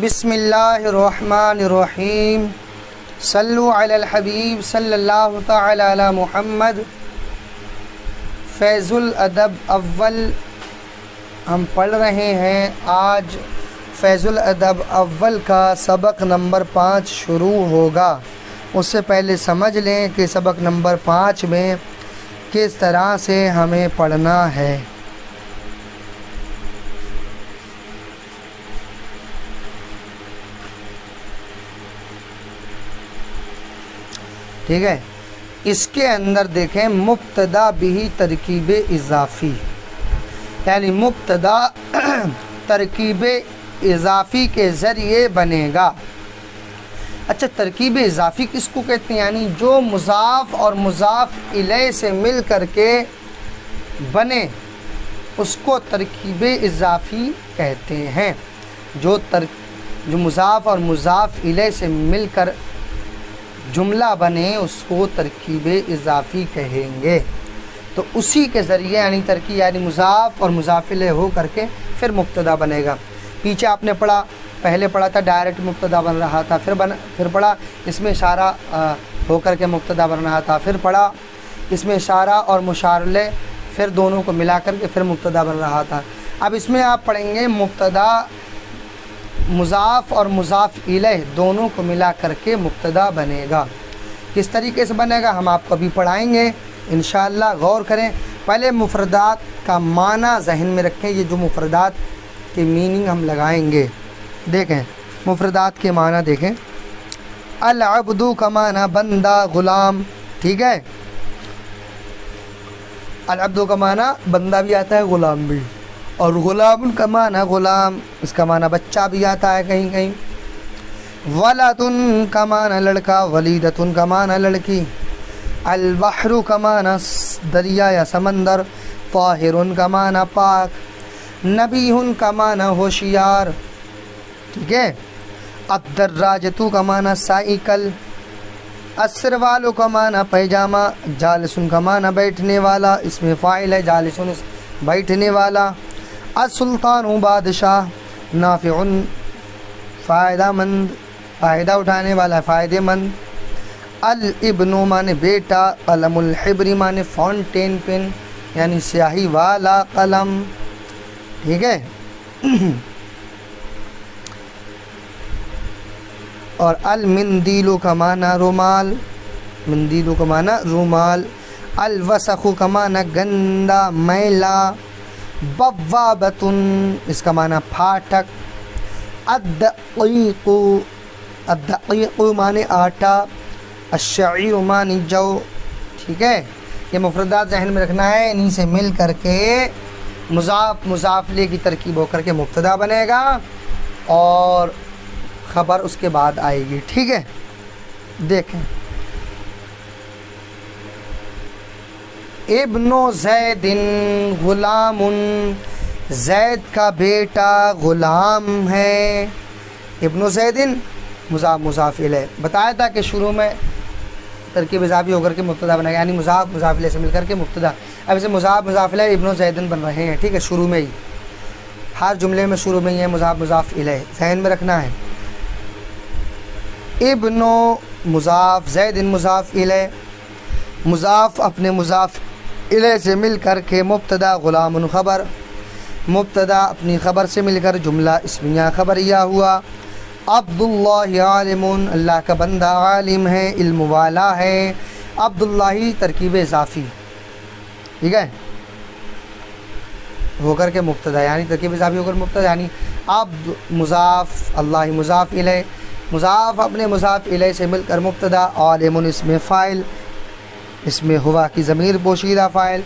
بسم اللہ الرحمن الرحیم صلو علی الحبیب صلی اللہ تعالی علی محمد۔ فیض الادب اول ہم پڑھ رہے ہیں۔ آج فیض الادب اول کا سبق نمبر 5 شروع ہوگا۔ اس سے پہلے سمجھ لیں کہ سبق نمبر 5 میں کس طرح سے ہمیں پڑھنا ہے۔ ٹھیک ہے، اس کے اندر دیکھیں مبتدا بھی ترکیب اضافی، یعنی مبتدا ترکیب اضافی کے ذریعے بنے گا۔ اچھا، ترکیب اضافی کس کو کہتے ہیں؟ یعنی جو مضاف اور مضاف الیہ سے مل کر کے بنے اس کو ترکیب اضافی کہتے ہیں۔ جو مضاف اور مضاف الیہ سے مل کر جملہ بنے اس کو ترکیب اضافی کہیں گے۔ تو اسی کے ذریعے یعنی ترکیب یعنی مضاف اور مضاف الیہ ہو کر کے پھر مبتدا بنے گا۔ پیچھے آپ نے پڑھا، پہلے پڑھا تھا ڈائریکٹ مبتدا بن رہا تھا، پھر پڑھا اس میں اشارہ ہو کر کے مبتدا بن رہا تھا، پھر پڑھا اس میں اشارہ اور مشار الیہ پھر دونوں کو ملا کر کے پھر مبتدا بن رہا تھا۔ اب اس میں آپ پڑھیں گے مبتدا مضاف اور مضاف الیہ دونوں کو ملا کر کے مبتدا بنے گا۔ کس طریقے سے بنے گا ہم آپ کو ابھی پڑھائیں گے انشاءاللہ۔ غور کریں، پہلے مفردات کا معنی ذہن میں رکھیں۔ یہ جو مفردات کے میننگ ہم لگائیں گے، دیکھیں مفردات کے معنی دیکھیں۔ العبد کا معنی بندہ، غلام، ٹھیک ہے۔ العبد کا معنی بندہ بھی آتا ہے، غلام بھی، اور غلام کا معنی غلام، اس کا معنی بچہ بھی آتا ہے کہیں کہیں۔ ولدن کا معنی لڑکا، ولیدتن کا معنی لڑکی۔ البحر کا معنی دریا یا سمندر، طاہر کا معنی پاک، نبیہ کا معنی ہوشیار، ٹھیک ہے۔ الدراجۃ کا معنی سائیکل، السروال کا معنی پیجامہ، جالسن کا معنی بیٹھنے والا، اس میں فاعل ہے، جالسن بیٹھنے والا۔ السلطان بادشاہ، نافع فائدہ مند، فائدہ اٹھانے والا، فائدہ مند۔ الابن معنی بیٹا، قلم الحبر معنی فاؤنٹین پن یعنی سیاہی والا قلم، ٹھیک ہے۔ اور المندیل کا معنی رومال، مندیل کا معنی رومال۔ الوسخ کا معنی گندا، میلا۔ بوابۃ اس کا معنی پھاٹک۔ الدقیق، الدقیق معنی آٹا، الشعیر معنی جو، ٹھیک ہے۔ یہ مفردات ذہن میں رکھنا ہے، انہی سے مل کر کے مضاف مضاف الیہ کی ترکیب ہو کر کے مبتدا بنے گا اور خبر اس کے بعد آئے گی، ٹھیک ہے۔ دیکھیں ابن زید غلام، زید کا بیٹا غلام ہے۔ ابن زید مضاف مضاف الیہ، بتایا تھا کہ شروع میں ترکیب اضافی ہو کر کے مبتدا بنے گا، یعنی مضاف مضاف الیہ سے مل کر کے مبتدا۔ اب اسے مضاف مضاف الیہ ابن زید بن رہے ہیں، ٹھیک ہے، شروع میں ہی، ہر جملے میں شروع میں ہی ہے مضاف مضاف الیہ، ذہن میں رکھنا ہے۔ ابن مضاف، زید مضاف الیہ، مضاف اپنے مضاف الیہ سے مل کر کے مبتدا، غلام خبر، مبتدا اپنی خبر سے مل کر جملہ اسمیہ خبریہ ہوا۔ عبداللہ عالم، اللہ کا بندہ عالم ہے، علم والا ہے۔ عبداللہ ترکیب اضافی، ٹھیک ہے، ہو کر کے مبتدا، یعنی ترکیب اضافی ہو کر مبتدا، یعنی عبد مضاف، اللہ مضاف الیہ، مضاف اپنے مضاف الیہ سے مل کر مبتدا، عالم اس میں فاعل، اس میں ہوا کی ضمیر پوشیدہ فاعل،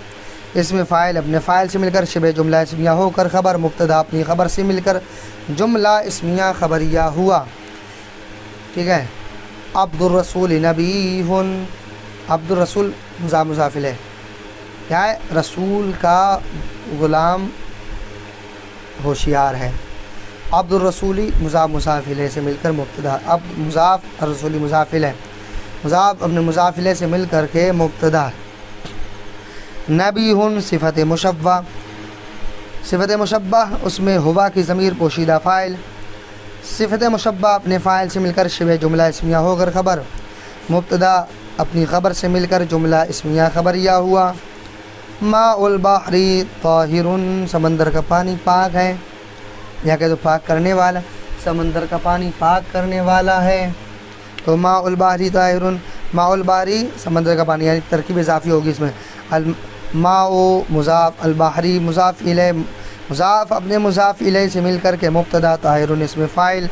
اس میں فاعل اپنے فاعل سے مل کر شبہ جملہ اسمیہ ہو کر خبر، مبتدا اپنی خبر سے مل کر جملہ اسمیہ خبریہ ہوا، ٹھیک ہے۔ عبد الرسول نبی، عبد الرسول مضاف مضاف الیہ، کیا ہے؟ رسول کا غلام ہوشیار ہے۔ عبد الرسولی مضاف مضاف الیہ سے مل کر مبتدا، اب مضاف الرسولی مضاف الیہ، مضاف اپنے مضاف الیہ سے مل کر کے مبتدا۔ نبی صفت مشبہ، صفت مشبہ اس میں ہوا کی ضمیر پوشیدہ فاعل، صفت مشبہ اپنے فاعل سے مل کر شبہ جملہ اسمیہ ہو کر خبر، مبتدا اپنی خبر سے مل کر جملہ اسمیہ خبریہ ہوا۔ ماء البحر طاہر، سمندر کا پانی پاک ہے، یا کہ تو پاک کرنے والا، سمندر کا پانی پاک کرنے والا ہے، تو ماء البحر طاہر، ماء البحر سمندر کا پانی، یعنی ترکیب اضافی ہوگی اس میں، الماء مضاف، البحری مضاف الیہ، مضاف اپنے مضاف الیہ سے مل کر کے مبتدا، طاہر اس میں فاعل،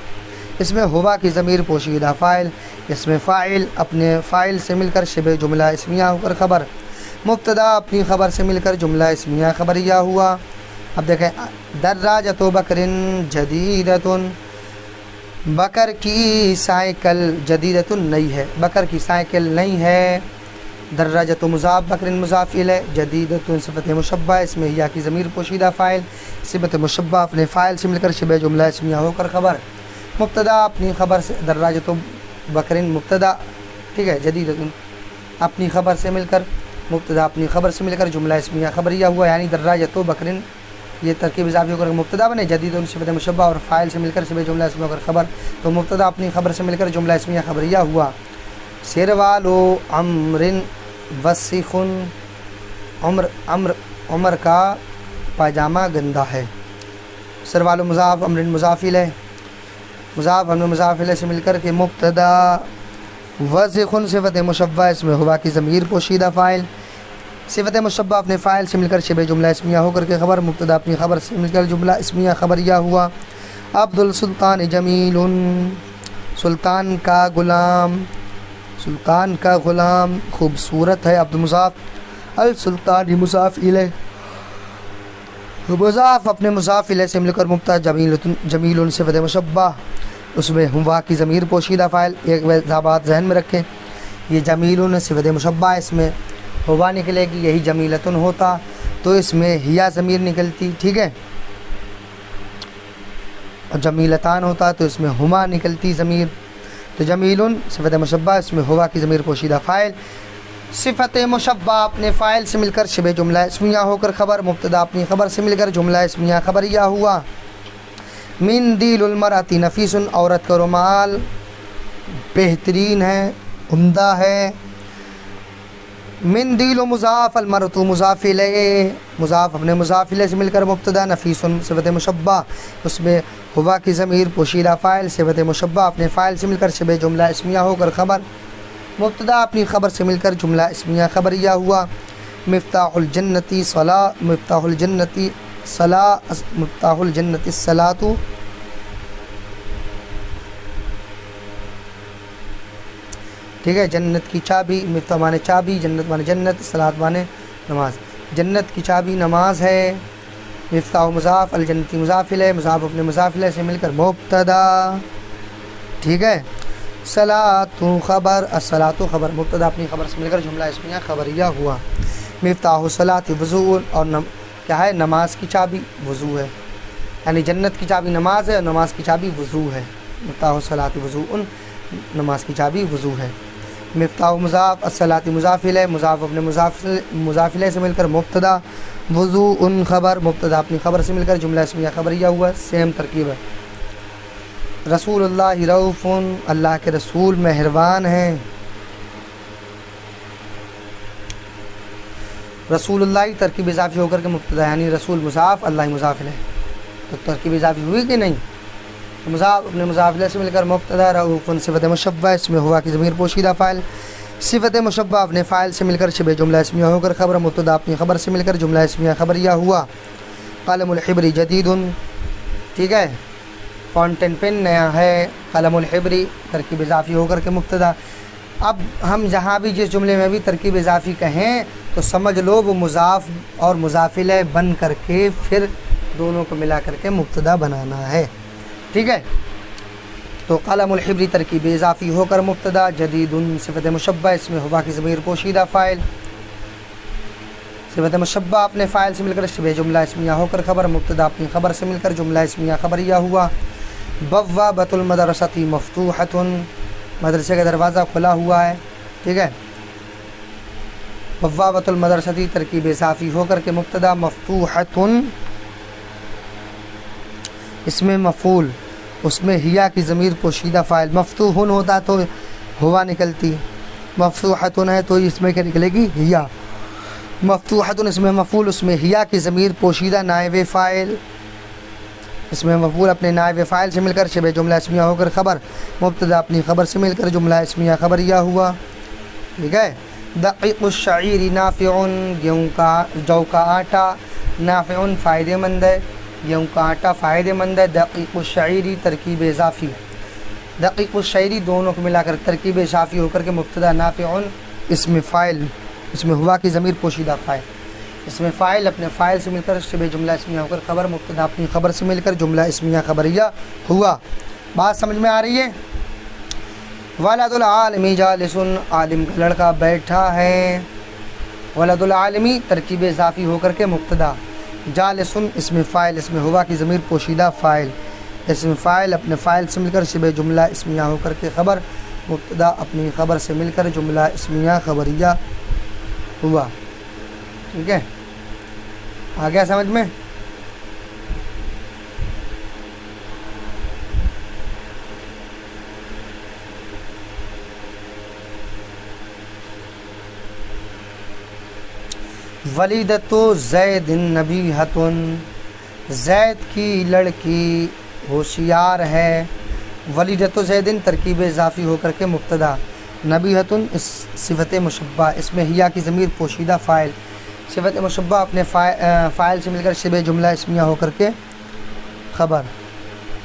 اس میں ہوا کی ضمیر پوشیدہ فاعل، اس میں فاعل اپنے فاعل سے مل کر شبہ جملہ اسمیہ ہو کر خبر، مبتدا اپنی خبر سے مل کر جملہ اسمیہ خبریہ ہوا۔ اب دیکھیں دراجۃ بکر جدیدۃ، بکر کی سائیکل جدیدۃ نئی ہے، بکر کی سائیکل نئی ہے۔ دراجۃ مضاف، بکر مضاف الیہ، جدیدۃ صفت مشبہ، اس میں یا کی ضمیر پوشیدہ فاعل، صفت مشبہ اپنے فاعل سے مل کر شبہ جملہ اسمیہ ہو کر خبر، مبتدا اپنی خبر سے، دراجۃ بکر مبتدا، ٹھیک ہے، جدیدۃ اپنی خبر سے مل کر، مبتدا اپنی خبر سے مل کر جملہ اسمیہ خبریہ ہوا، یعنی دراجۃ بکر یہ ترکیب اضافی ہو کر مبتدا بنے، جدید صفت مشبہ اور فاعل سے مل کر شبہ جملہ اسمیہ ہو کر خبر، تو مبتدا اپنی خبر سے مل کر جملہ اسمیہ خبریہ ہوا۔ سروال عمر وسخ، عمر کا پاجامہ گندا ہے۔ سروال مضاف، عمر مضاف الیہ، مضاف عمر مضاف الیہ سے مل کر کے مبتدا، وسخ صفت مشبہ، اس میں ہوا کی ضمیر پوشیدہ فاعل، صفت مشبہ اپنے فاعل سے مل کر شبہ جملہ اسمیہ ہو کر کے خبر، مبتدا اپنی خبر سے مل کر جملہ اسمیہ خبریہ ہوا۔ عبد السلطان جمیل، سلطان کا غلام، سلطان کا غلام خوبصورت ہے، عبد مضاف، السلطان مضاف الیہ، مضاف اپنے مضاف الیہ سے مل کر مبتدا، جمیل صفت مشبہ، اس میں ہوا کی ضمیر پوشیدہ فاعل۔ ایک بات ذہن میں رکھیں، یہ جمیل صفت مشبہ، اس میں ہوا نکلے گی، یہی جمیلتن ہوتا تو اس میں ہیا ضمیر نکلتی، ٹھیک ہے، اور جمیلتان ہوتا تو اس میں ہما نکلتی ضمیر، تو جمیل صفت مشبہ، اس میں ہوا کی ضمیر پوشیدہ فاعل، صفت مشبہ اپنے فاعل سے مل کر شبہ جملہ اسمیہ ہو کر خبر، مبتدا اپنی خبر سے مل کر جملہ اسمیہ خبریہ ہوا۔ مندیل المرأۃ نفیس، عورت کا رومال بہترین ہے، عمدہ ہے۔ مندیل مضاف، المرأۃ مضاف الیہ، مضاف اپنے مضاف الیہ سے مل کر مبتدا، نفیس صفت مشبہ، اس میں ہوا کی ضمیر پوشیدہ فاعل، صفت مشبہ اپنے فاعل سے مل کر شبہ جملہ اسمیہ ہو کر خبر، مبتدا اپنی خبر سے مل کر جملہ اسمیہ خبریہ ہوا۔ مفتاح الجنتی صلاۃ، مفتاح الجنتی صلاۃ، مفتاح الجنت الصلاۃ، ٹھیک ہے، جنت کی چابی، مفتاح مانے چابی، جنت مانے جنت، صلاۃ مانے نماز، جنت کی چابی نماز ہے۔ مفتاح مضاف، الجنتی مضاف الیہ، مضاف اپنے مضاف الیہ سے مل کر مبتدا، ٹھیک ہے، صلاۃ خبر، الصلاۃ خبر، مبتدا اپنی خبر سے مل کر جملہ اسمیہ خبریہ ہوا۔ مفتاح الصلاۃ وضوء، اور کیا ہے، نماز کی چابی وضو ہے، یعنی جنت کی چابی نماز ہے اور نماز کی چابی وضو ہے، مفتاح الصلاۃ وضوء، نماز کی چابی وضو ہے۔ مفتاح مضاف، الصلاۃ مضاف الیہ، مضاف اپنے مضاف الیہ سے مل کر مبتدا، وضوء خبر، مبتدا اپنی خبر سے مل کر جملہ اسمیہ خبریہ ہوا، سیم ترکیب ہے۔ رسول اللہ رؤوف، اللہ کے رسول مہربان ہیں، رسول اللہ ترکیب اضافی ہو کر کے مبتدا، یعنی رسول مضاف، اللہ مضاف الیہ، تو ترکیب اضافی ہوئی کہ نہیں، تو مضاف اپنے مضاف الیہ سے مل کر مبتدا، رؤوف صفت مشبہ، اس میں ہوا کی ضمیر پوشیدہ فاعل، صفت مشبہ اپنے فاعل سے مل کر شبہ جملہ اسمیہ ہو کر خبر، مبتدا اپنی خبر سے مل کر جملہ اسمیہ خبریہ ہوا۔ قلم الحبر جدید، ٹھیک ہے، فاؤنٹین پین نیا ہے، قلم الحبر ترکیب اضافی ہو کر کے مبتدا۔ اب ہم جہاں بھی جس جملے میں بھی ترکیب اضافی کہیں تو سمجھ لو وہ مضاف اور مضاف الیہ بن کر کے پھر دونوں کو ملا کر کے مبتدا بنانا ہے، ٹھیک ہے، تو قلم الحبر ترکیب اضافی ہو کر مبتدا، جدید صفت مشبہ، اس میں ہوا کی ضمیر پوشیدہ فاعل، صفت مشبہ اپنے فاعل سے مل کر شبہ جملہ اسمیہ ہو کر خبر، مبتدا اپنی خبر سے مل کر جملہ اسمیہ خبریہ ہوا۔ بوابۃ المدرسۃ مفتوحۃ، مدرسے کا دروازہ کھلا ہوا ہے، ٹھیک ہے، بوابۃ المدرسۃ ترکیب اضافی ہو کر کے مبتدا، مفتوحۃ اس میں مفعول، اس میں ہیا کی ضمیر پوشیدہ فاعل، مفتوحن ہوتا تو ہوا نکلتی، مفتوحتن ہے تو اس میں کیا نکلے گی ہیا، مفتوحتن اس میں مفعول، اس میں ہیا کی ضمیر پوشیدہ نائب فاعل، اس میں مفعول اپنے نائب فاعل سے مل کر شبہ جملہ اسمیہ ہو کر خبر، مبتدا اپنی خبر سے مل کر جملہ اسمیہ خبریہ ہوا، ٹھیک ہے۔ دقیق الشعیر نافع، گیہوں کا جو کا آٹا، نافع فائدہ مند ہے، گیہوں کا آٹا فائدہ مند ہے۔ دقیق الشعیری ترکیب اضافی، دقیق الشعیری دونوں کو ملا کر ترکیب اضافی ہو کر کے مبتدا نافع اس میں فاعل، اس میں ہوا کی ضمیر پوشیدہ فاعل، اس میں فاعل اپنے فاعل سے مل کر شبہ جملہ اسمیہ ہو کر خبر، مبتدا اپنی خبر سے مل کر جملہ اسمیہ خبریہ ہوا۔ بات سمجھ میں آ رہی ہے؟ ولد العالمی جالس، عالم کا لڑکا بیٹھا ہے، ولد العالمی ترکیب اضافی ہو کر کے مبتدا، جالس اس میں فاعل، اس میں ہوا کی ضمیر پوشیدہ فاعل، اس میں فاعل اپنے فاعل سے مل کر شبہ جملہ اسمیہ ہو کر کے خبر، مبتدا اپنی خبر سے مل کر جملہ اسمیہ خبریہ ہوا، ٹھیک ہے۔ آ گیا سمجھ میں؟ ولیدت زید نبیہۃ، زید کی لڑکی ہوشیار ہے، ولیدت زید ترکیب اضافی ہو کر کے مبتدا، نبیہۃ اس صفت مشبہ، اس میں ہیا کی ضمیر پوشیدہ فاعل، صفت مشبہ اپنے فاعل سے مل کر شبہ جملہ اسمیہ ہو کر کے خبر،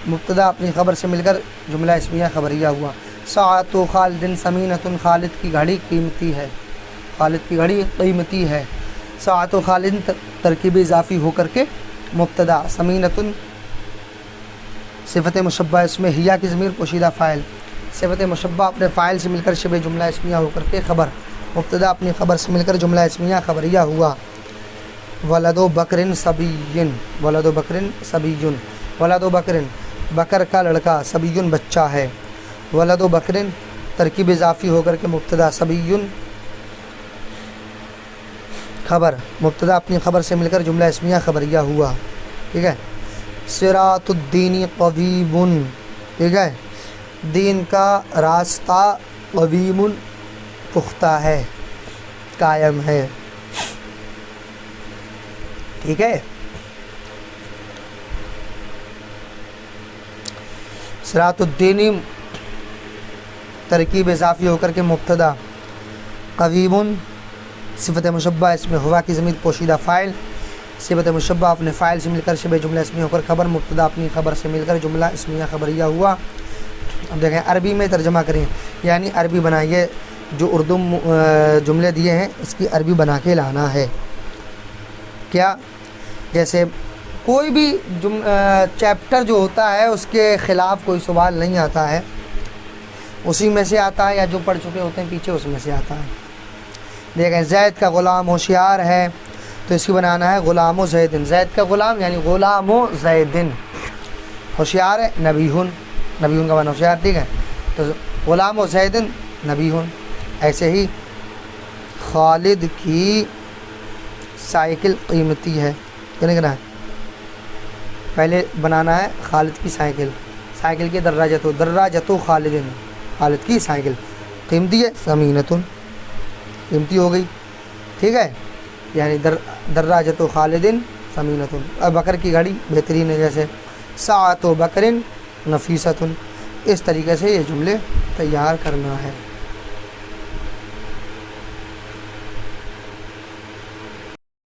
مبتدا اپنی خبر سے مل کر جملہ اسمیہ خبریہ ہوا۔ ساعۃ خالد ثمینۃ، خالد کی گھڑی قیمتی ہے، خالد کی گھڑی قیمتی ہے۔ ساعۃ خالد ترکیب اضافی ہو کر کے مبتدا، ثمینۃ صفت مشبہ، اس میں ہیا کی ضمیر پوشیدہ فاعل، صفت مشبہ اپنے فاعل سے مل کر شبہ جملہ اسمیہ ہو کر کے خبر، مبتدا اپنی خبر سے مل کر جملہ اسمیہ خبریہ ہوا۔ ولد بکر صبی، ولد بکر صبی، ولد بکر بکر کا لڑکا، صبی بچہ ہے، ولد بکر ترکیب اضافی ہو کر کے مبتدا، صبی خبر، مبتدا اپنی خبر سے مل کر جملہ اسمیہ خبریہ ہوا، ٹھیک ہے۔ صراط الدین قویم، ٹھیک ہے، دین کا راستہ قویم پختہ ہے، قائم ہے، ٹھیک ہے۔ صراط الدین ترکیب اضافی ہو کر کے مبتدا، قویم صفت مشبہ، اس میں ہوا کی ضمیر پوشیدہ فاعل، صفت مشبہ اپنے فاعل سے مل کر شبہ جملہ اسمیہ ہو کر خبر، مبتدا اپنی خبر سے مل کر جملہ اسمیہ خبریہ ہوا۔ اب دیکھیں عربی میں ترجمہ کریں، یعنی عربی بنائیے، جو اردو جملے دیے ہیں اس کی عربی بنا کے لانا ہے۔ کیا؟ جیسے کوئی بھی چیپٹر جو ہوتا ہے اس کے خلاف کوئی سوال نہیں آتا ہے، اسی میں سے آتا ہے، یا جو پڑھ چکے ہوتے ہیں پیچھے اس میں سے آتا ہے۔ دیکھیں زید کا غلام ہوشیار ہے، تو اس کی بنانا ہے غلام و زیدن، زید کا غلام یعنی غلام و زیدن، ہوشیار ہے نبیہن، نبیہن کا معنی ہوشیار، ٹھیک ہے، تو غلام و زیدن نبیہن۔ ایسے ہی خالد کی سائیکل قیمتی ہے، کیا لکھنا ہے؟ پہلے بنانا ہے خالد کی سائیکل، سائیکل کی دراجتو، دراجتو خالدن، خالد کی سائیکل قیمتی ہے، ثمینۃ قیمتی ہو گئی، ٹھیک ہے، یعنی دراجتو خالدن ثمینۃ۔ اب بکر کی گھڑی بہترین ہے، جیسے ساعۃ بکر نفیسۃ، اس طریقے سے یہ جملے تیار کرنا ہے۔